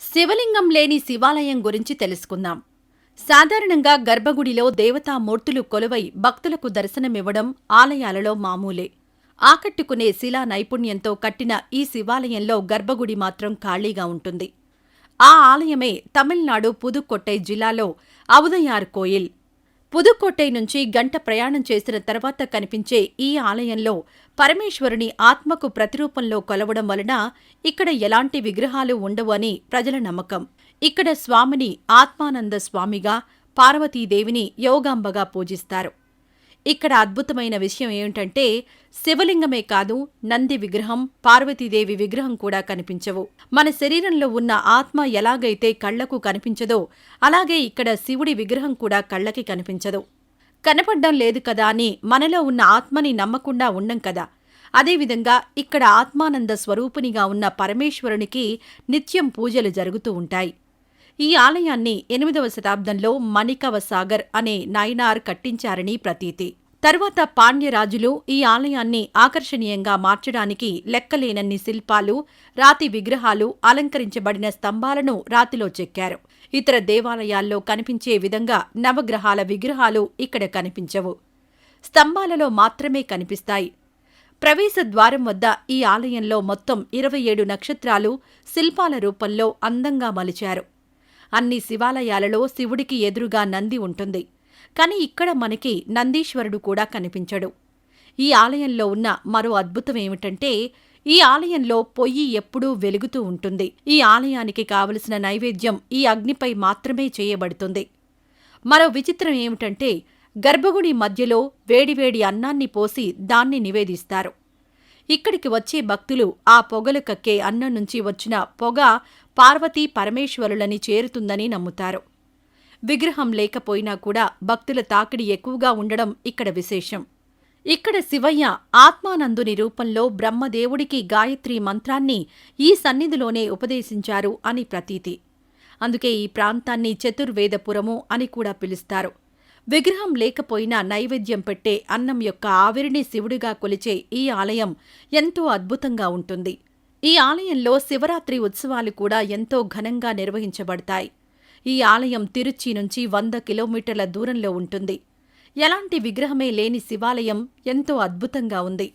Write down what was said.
శివలింగం లేని శివాలయం గురించి తెలుసుకుందాం. సాధారణంగా గర్భగుడిలో దేవతామూర్తులు కొలువై భక్తులకు దర్శనమివ్వడం ఆలయాలలో మామూలే. ఆకట్టుకునే శిలా నైపుణ్యంతో కట్టిన ఈ శివాలయంలో గర్భగుడి మాత్రం ఖాళీగా ఉంటుంది. ఆ ఆలయమే తమిళనాడు పుదుక్కొట్టై జిల్లాలో అవుదయార్ కోయిల్. పుదుక్కోటై నుంచి గంట ప్రయాణం చేసిన తర్వాత కనిపించే ఈ ఆలయంలో పరమేశ్వరుని ఆత్మకు ప్రతిరూపంలో కొలవడం వలన ఇక్కడ ఎలాంటి విగ్రహాలు ఉండవు అని ప్రజల నమ్మకం. ఇక్కడ స్వామిని ఆత్మానంద స్వామిగా, పార్వతీదేవిని యోగాంబగా పూజిస్తారు. ఇక్కడ అద్భుతమైన విషయం ఏమిటంటే శివలింగమే కాదు, నంది విగ్రహం, పార్వతీదేవి విగ్రహం కూడా కనిపించవు. మన శరీరంలో ఉన్న ఆత్మ ఎలాగైతే కళ్లకు కనిపించదో అలాగే ఇక్కడ శివుడి విగ్రహం కూడా కళ్లకి కనిపించదు. కనపడ్డం లేదు కదా అని మనలో ఉన్న ఆత్మని నమ్మకుండా ఉండం కదా. అదేవిధంగా ఇక్కడ ఆత్మానంద స్వరూపునిగా ఉన్న పరమేశ్వరునికి నిత్యం పూజలు జరుగుతూ ఉంటాయి. ఈ ఆలయాన్ని 8వ శతాబ్దంలో మణికవ సాగర్ అనే నాయనార్ కట్టించారని ప్రతీతి. తరువాత పాండ్యరాజులు ఈ ఆలయాన్ని ఆకర్షణీయంగా మార్చడానికి లెక్కలేనన్ని శిల్పాలు, రాతి విగ్రహాలు, అలంకరించబడిన స్తంభాలను రాతిలో చెక్కారు. ఇతర దేవాలయాల్లో కనిపించే విధంగా నవగ్రహాల విగ్రహాలు ఇక్కడ కనిపించవు. స్తంభాలలో మాత్రమే కనిపిస్తాయి. ప్రవేశ ద్వారం వద్ద ఈ ఆలయంలో మొత్తం 27 నక్షత్రాలు శిల్పాల రూపంలో అందంగా మలిచారు. అన్ని శివాలయాలలో శివుడికి ఎదురుగా నంది ఉంటుంది. కాని ఇక్కడ మనకి నందీశ్వరుడు కూడా కనిపించడు. ఈ ఆలయంలో ఉన్న మరో అద్భుతమేమిటంటే ఈ ఆలయంలో పొయ్యి ఎప్పుడూ వెలుగుతూ ఉంటుంది. ఈ ఆలయానికి కావలసిన నైవేద్యం ఈ అగ్నిపై మాత్రమే చేయబడుతుంది. మరో విచిత్రం ఏమిటంటే గర్భగుడి మధ్యలో వేడివేడి అన్నాన్ని పోసి దాన్ని నివేదిస్తారు. ఇక్కడికి వచ్చే భక్తులు ఆ పొగలు కక్కే అన్నం నుంచి వచ్చిన పొగ పార్వతీ పరమేశ్వరులని చేరుతుందని నమ్ముతారు. విగ్రహం లేకపోయినా కూడా భక్తుల తాకిడి ఎక్కువగా ఉండడం ఇక్కడ విశేషం. ఇక్కడ శివయ్య ఆత్మానందుని రూపంలో బ్రహ్మదేవుడికి గాయత్రీ మంత్రాన్ని ఈ సన్నిధిలోనే ఉపదేశించారు అని ప్రతీతి. అందుకే ఈ ప్రాంతాన్ని చతుర్వేదపురము అని కూడా పిలుస్తారు. విగ్రహం లేకపోయినా నైవేద్యం పెట్టే అన్నం యొక్క ఆవిరిని శివుడిగా కొలిచే ఈ ఆలయం ఎంతో అద్భుతంగా ఉంటుంది. ఈ ఆలయంలో శివరాత్రి ఉత్సవాలు కూడా ఎంతో ఘనంగా నిర్వహించబడతాయి. ఈ ఆలయం తిరుచి నుంచి 100 కిలోమీటర్ల దూరంలో ఉంటుంది. ఎలాంటి విగ్రహమే లేని శివాలయం ఎంతో అద్భుతంగా ఉంది.